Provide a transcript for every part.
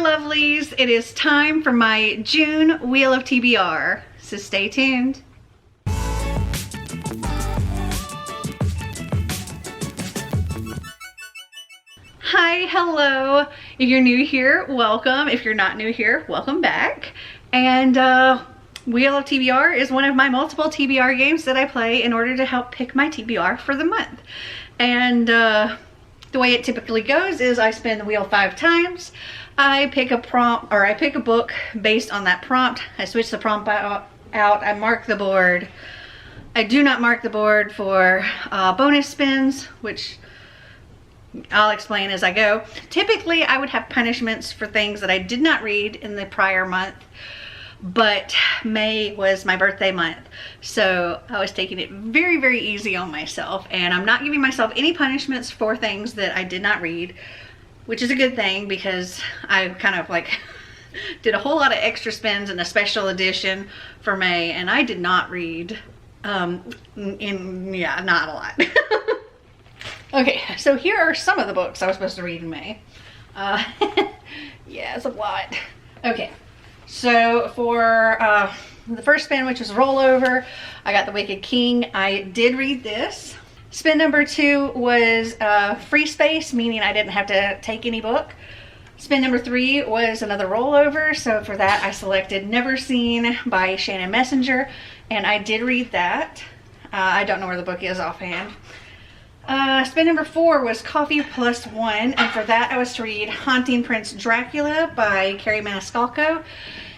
lovelies, it is time for my June Wheel of TBR, so stay tuned. Hi, hello. If you're new here, welcome. If you're not new here, welcome back. And Wheel of TBR is one of my multiple TBR games that I play in order to help pick my TBR for the month. And the way it typically goes is I spin the wheel 5 times. I pick a prompt, or I pick a book based on that prompt. I switch the prompt out. I mark the board. I do not mark the board for bonus spins, which I'll explain as I go. Typically, I would have punishments for things that I did not read in the prior month, but May was my birthday month, so I was taking it very, very easy on myself, and I'm not giving myself any punishments for things that I did not read, which is a good thing because I kind of like did a whole lot of extra spins in a special edition for May, and I did not read, not a lot. Okay, so here are some of the books I was supposed to read in May. Yeah, it's a lot. Okay, so for the first spin, which was rollover, I got The Wicked King. I did read this. Spin number 2 was free space, meaning I didn't have to take any book. Spin number 3 was another rollover, so for that I selected Never Seen by Shannon Messenger, and I did read that. I don't know where the book is offhand. Spin number 4 was Coffee Plus One, and for that I was to read Haunting Prince Dracula by Carrie Maniscalco,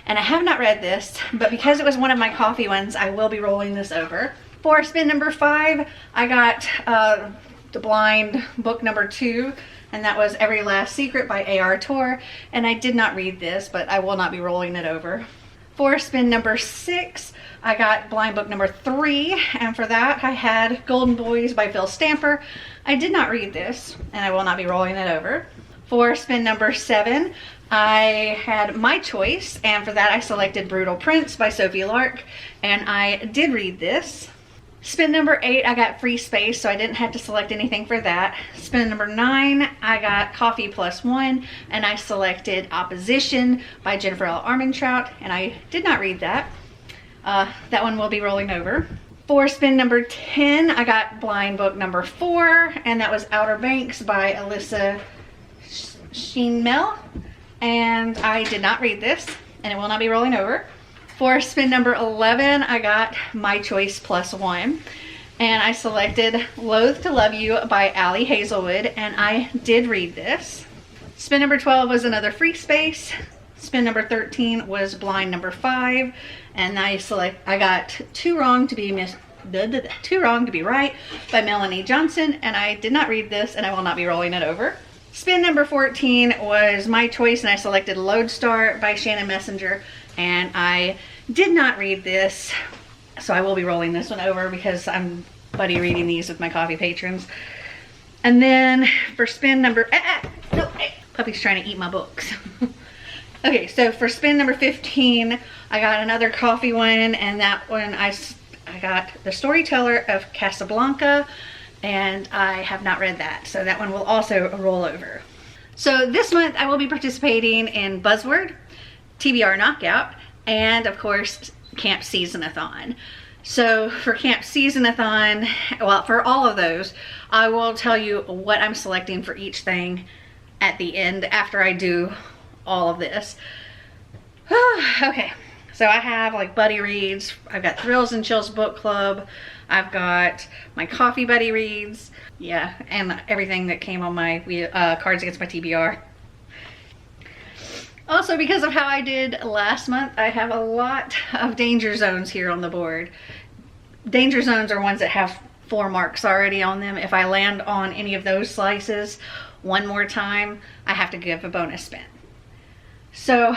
and I have not read this, but because it was one of my coffee ones, I will be rolling this over. For spin number 5, I got the blind book number 2, and that was Every Last Secret by A.R. Torr, and I did not read this, but I will not be rolling it over. For spin number 6, I got blind book number 3, and for that I had Golden Boys by Phil Stamper. I did not read this, and I will not be rolling it over. For spin number 7, I had My Choice, and for that I selected Brutal Prince by Sophie Lark, and I did read this. Spin number 8, I got Free Space, so I didn't have to select anything for that. Spin number 9, I got Coffee Plus One, and I selected Opposition by Jennifer L. Armentrout, and I did not read that. That one will be rolling over. For spin number 10, I got blind book number 4, and that was Outer Banks by Alyssa Sheenmel, and I did not read this, and it will not be rolling over. For spin number 11, I got My Choice Plus One, and I selected Loathe to Love You by Allie Hazelwood, and I did read this. Spin number 12 was another free space. Spin number 13 was blind number 5, and I got Too Wrong to Be Right by Melanie Johnson, and I did not read this, and I will not be rolling it over. Spin number 14 was My Choice, and I selected Lodestar by Shannon Messenger, and I did not read this, so I will be rolling this one over because I'm buddy reading these with my coffee patrons. And then for spin number, puppy's trying to eat my books. Okay, so for spin number 15, I got another coffee one, and that one I got The Storyteller of Casablanca, and I have not read that, so that one will also roll over. So this month I will be participating in Buzzword, TBR Knockout, and of course Camp SeasonAthon. So for Camp SeasonAthon, well, for all of those, I will tell you what I'm selecting for each thing at the end after I do all of this. Okay, so I have like buddy reads, I've got Thrills and Chills book club, I've got my coffee buddy reads, yeah, and everything that came on my Cards Against My TBR. Also, because of how I did last month, I have a lot of danger zones here on the board. Danger zones are ones that have 4 marks already on them. If I land on any of those slices one more time, I have to give a bonus spin. So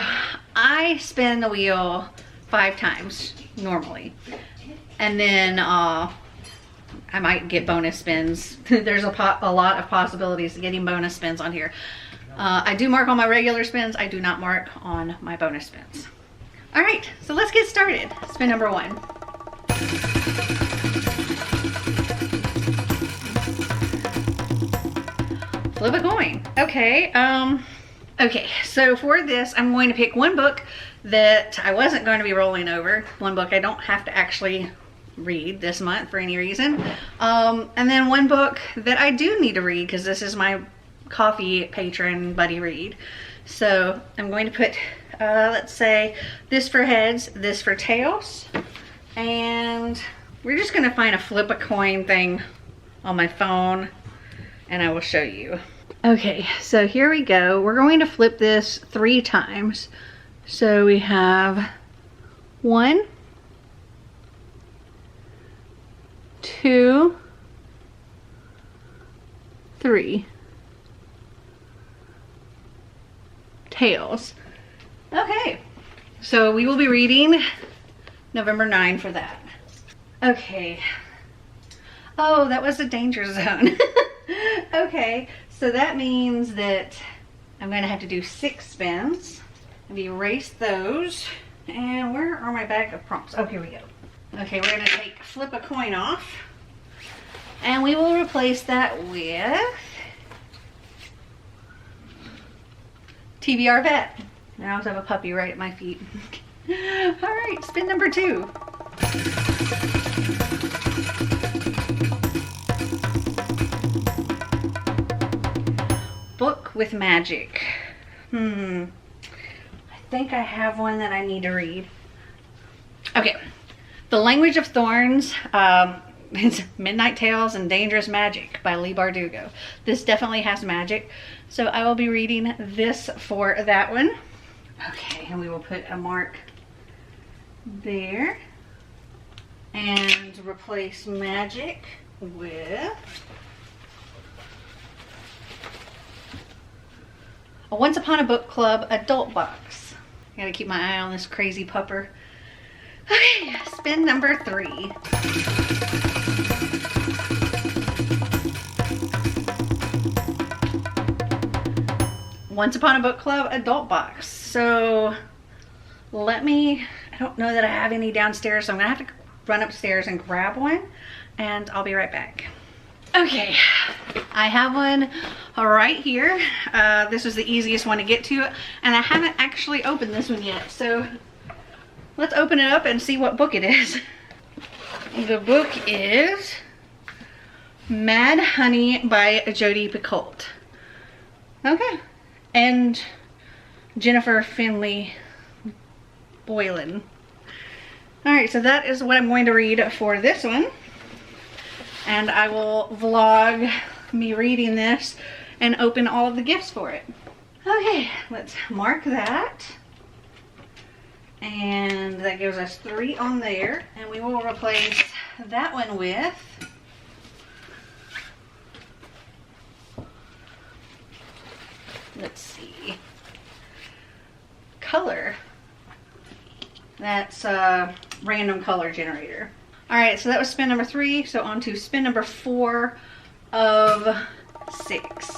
I spin the wheel 5 times normally, and then I might get bonus spins. There's a lot of possibilities of getting bonus spins on here. I do mark on my regular spins. I do not mark on my bonus spins. All right, so let's get started. Spin number 1. Flip a coin. Okay, Okay, so for this, I'm going to pick one book that I wasn't going to be rolling over. One book I don't have to actually read this month for any reason. And then one book that I do need to read because this is my coffee patron buddy read. So I'm going to put, let's say, this for heads, this for tails. And we're just going to find a flip a coin thing on my phone and I will show you. Okay, so here we go. We're going to flip this 3 times. So we have 1, 2, 3. Tails. Okay, so we will be reading November 9 for that. Okay. Oh, that was a danger zone. Okay, so that means that I'm going to have to do 6 spins. I've erased those. And where are my bag of prompts? Oh, here we go. Okay, we're going to flip a coin off. And we will replace that with TBR vet. I also have a puppy right at my feet. All right, spin number 2. Book with magic. I think I have one that I need to read. Okay, The Language of Thorns. It's Midnight Tales and Dangerous Magic by Leigh Bardugo. This definitely has magic, so I will be reading this for that one. Okay, and we will put a mark there and replace magic with a Once Upon a Book Club adult box. I gotta keep my eye on this crazy pupper. Okay, spin number 3. Once Upon a Book Club adult box. So I don't know that I have any downstairs, so I'm gonna have to run upstairs and grab one and I'll be right back. Okay, I have one right here. This was the easiest one to get to and I haven't actually opened this one yet. So let's open it up and see what book it is. The book is Mad Honey by Jodi Picoult. Okay. And Jennifer Finley Boylan. Alright, so that is what I'm going to read for this one. And I will vlog me reading this and open all of the gifts for it. Okay, let's mark that. And that gives us 3 on there. And we will replace that one with let's see, color. That's a random color generator. All right, so that was spin number 3. So on to spin number 4 of 6.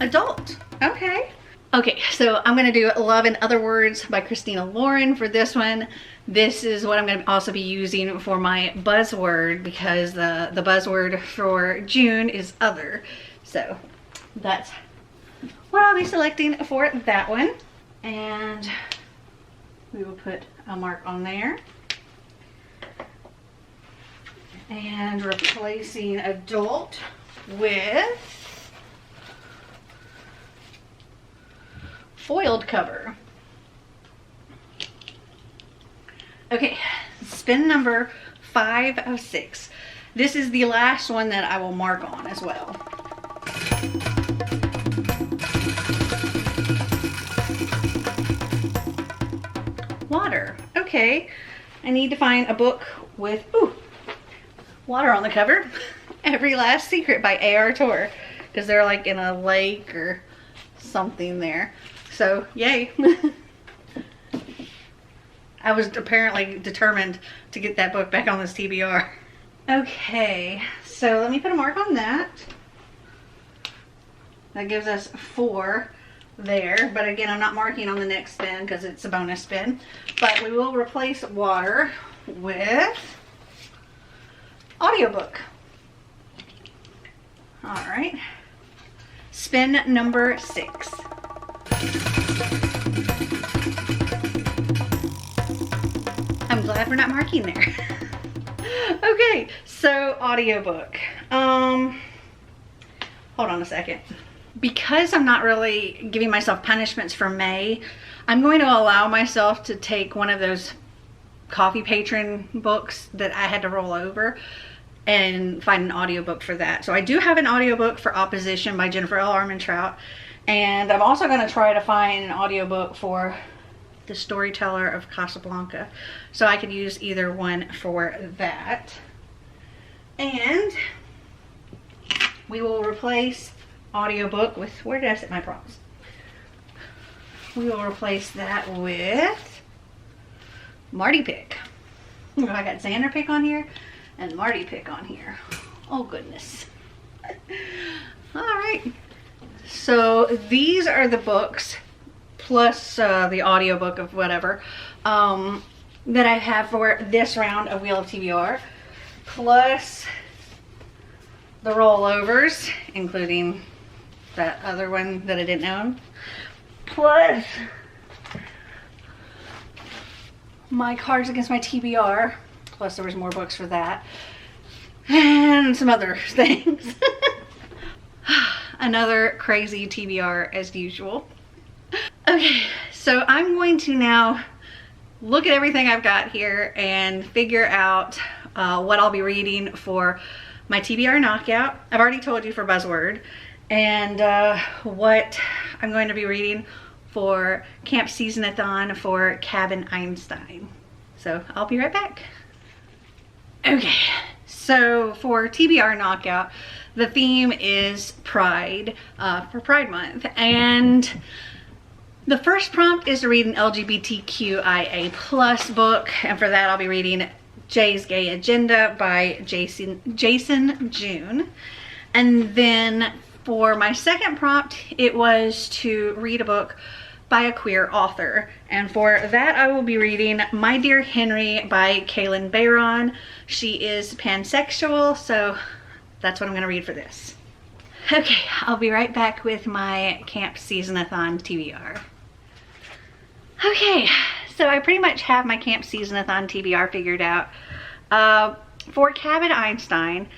Adult. Okay. Okay, so I'm going to do Love in Other Words by Christina Lauren for this one. This is what I'm going to also be using for my buzzword because the buzzword for June is other. So that's what I'll be selecting for that one. And we will put a mark on there. And replacing adult with foiled cover. Okay, spin number 5 of 6. This is the last one that I will mark on as well. Water. Okay, I need to find a book with water on the cover. Every Last Secret by A.R. Torre, because they're like in a lake or something there. So yay. I was apparently determined to get that book back on this TBR. Okay, so let me put a mark on that. That gives us 4 there, but again, I'm not marking on the next spin because it's a bonus spin. But we will replace water with audiobook. All right. Spin number 6. I'm glad we're not marking there. Okay, so audiobook. Hold on a second. Because I'm not really giving myself punishments for May, I'm going to allow myself to take one of those coffee patron books that I had to roll over and find an audiobook for that. So I do have an audiobook for Opposition by Jennifer L. Armentrout, and I'm also going to try to find an audiobook for The Storyteller of Casablanca. So I could use either one for that. And we will replace audiobook with, where did I set my props? We will replace that with Marty Pick. I got Xander Pick on here and Marty Pick on here. Oh goodness. All right. So these are the books plus the audiobook of whatever that I have for this round of Wheel of TBR, plus the rollovers, including that other one that I didn't own, plus my Cards Against My TBR, plus there was more books for that, and some other things. Another crazy TBR as usual. Okay, so I'm going to now look at everything I've got here and figure out what I'll be reading for my TBR knockout. I've already told you for Buzzword, and what I'm going to be reading for Camp SeasonAthon for Cabin Einstein. So I'll be right back. Okay, so for TBR knockout, the theme is Pride for Pride Month, and the first prompt is to read an LGBTQIA plus book, and for that I'll be reading Jay's Gay Agenda by Jason June. And then for my second prompt, it was to read a book by a queer author, and for that I will be reading My Dear Henry by Kaylin Bayron. She is pansexual, so that's what I'm going to read for this. Okay, I'll be right back with my Camp SeasonAthon TBR. Okay, so I pretty much have my Camp SeasonAthon TBR figured out. For Cabin Einstein,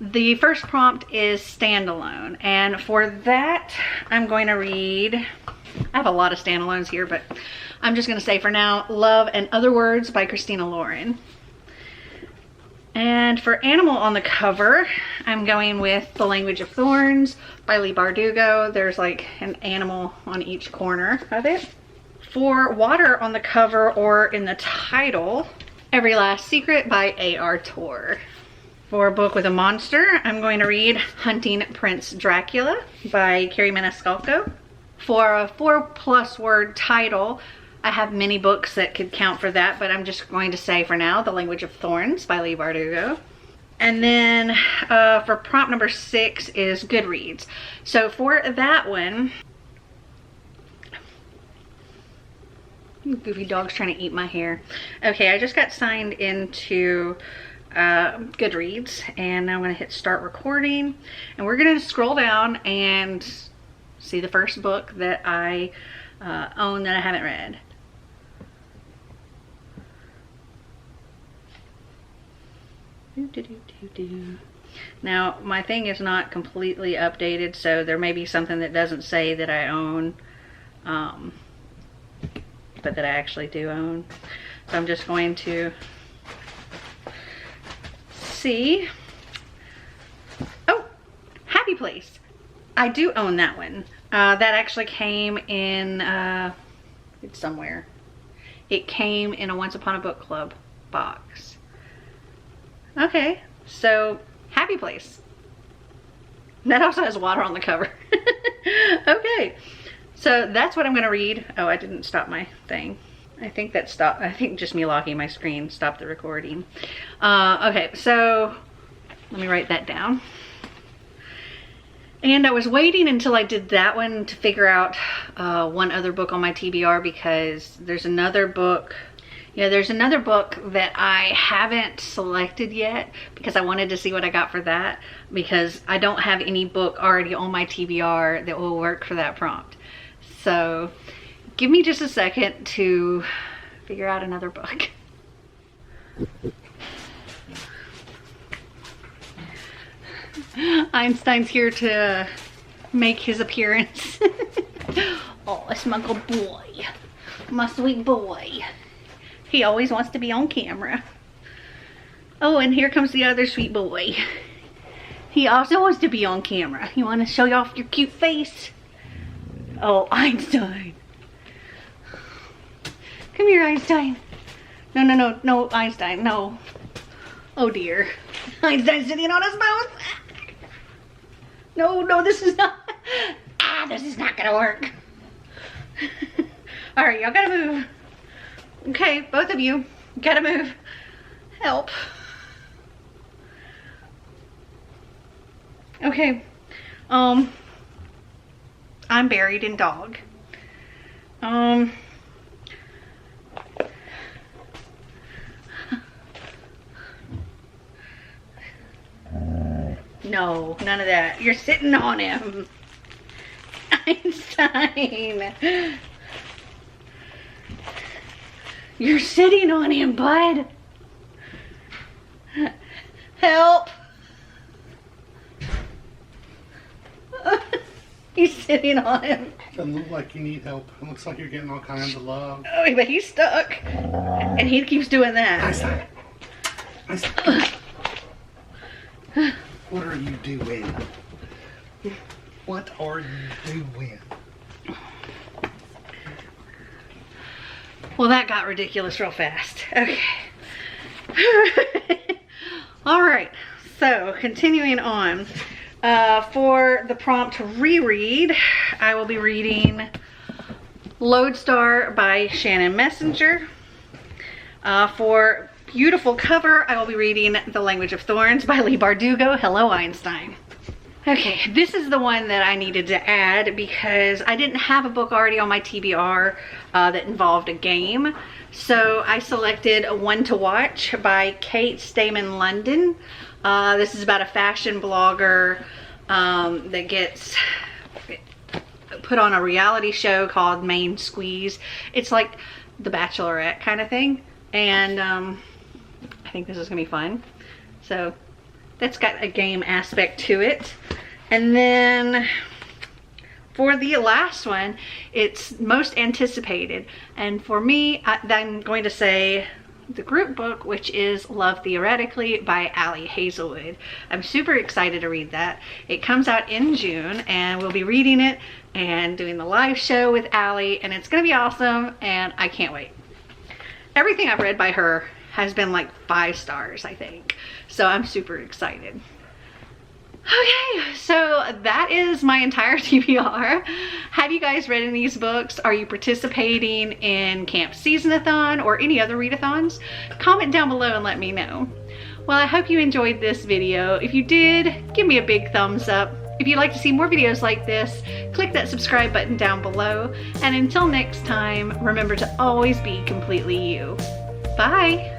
the first prompt is standalone, and for that I'm going to read, I have a lot of standalones here, but I'm just going to say for now, Love and Other Words by Christina Lauren. And for animal on the cover, I'm going with The Language of Thorns by Leigh Bardugo. There's like an animal on each corner of it. For water on the cover or in the title, Every Last Secret by A.R. Torr. For a book with a monster, I'm going to read Hunting Prince Dracula by Carrie Maniscalco. For a 4+ word title, I have many books that could count for that, but I'm just going to say for now, The Language of Thorns by Leigh Bardugo. And then for prompt number 6 is Goodreads. So for that one, goofy dog's trying to eat my hair. Okay, I just got signed into Goodreads, and now I'm going to hit start recording, and we're going to scroll down and see the first book that I own that I haven't read. Now my thing is not completely updated, so there may be something that doesn't say that I own, but that I actually do own. So I'm just going to see. Oh, Happy Place. I do own that one. That actually came in, it's somewhere. It came in a Once Upon a Book Club box. Okay, so Happy Place. That also has water on the cover. Okay, so that's what I'm gonna read. Oh, I didn't stop my thing. I think that stopped. I think just me locking my screen stopped the recording. Okay, so let me write that down. And I was waiting until I did that one to figure out one other book on my TBR, because there's another book Yeah, there's another book that I haven't selected yet because I wanted to see what I got for that, because I don't have any book already on my TBR that will work for that prompt. So give me just a second to figure out another book. Einstein's here to make his appearance. Oh, it's my good boy. My sweet boy. He always wants to be on camera. Oh, and here comes the other sweet boy. He also wants to be on camera. You want to show off your cute face? Oh, Einstein. Come here, Einstein. No, no, no, no, Einstein, no. Oh dear. Einstein's sitting on his mouth. No, no, this is not. This is not gonna work. All right, y'all gotta move. Okay, both of you gotta move. Help. Okay. I'm buried in dog. No, none of that. You're sitting on him. Einstein. You're sitting on him, bud. Help. He's sitting on him. Doesn't look like you need help. It looks like you're getting all kinds of love. Oh, but he's stuck. And he keeps doing that. Einstein. Einstein. What are you doing? What are you doing? Well, that got ridiculous real fast. Okay. All right. So, continuing on. For the prompt reread, I will be reading Lodestar by Shannon Messenger. For beautiful cover, I will be reading The Language of Thorns by Leigh Bardugo. Hello, Einstein. Okay, this is the one that I needed to add because I didn't have a book already on my TBR that involved a game. So I selected One to Watch by Kate Stamen London. This is about a fashion blogger that gets put on a reality show called Main Squeeze. It's like The Bachelorette kind of thing. And I think this is gonna be fun. So that's got a game aspect to it. And then for the last one, it's most anticipated. And for me, I'm going to say the group book, which is Love Theoretically by Allie Hazelwood. I'm super excited to read that. It comes out in June and we'll be reading it and doing the live show with Allie, and it's gonna be awesome and I can't wait. Everything I've read by her has been like 5 stars, I think. So I'm super excited. Okay, so that is my entire TBR. Have you guys read any of these books? Are you participating in Camp SeasonAthon or any other readathons? Comment down below and let me know. Well, I hope you enjoyed this video. If you did, give me a big thumbs up. If you'd like to see more videos like this, click that subscribe button down below. And until next time, remember to always be completely you. Bye!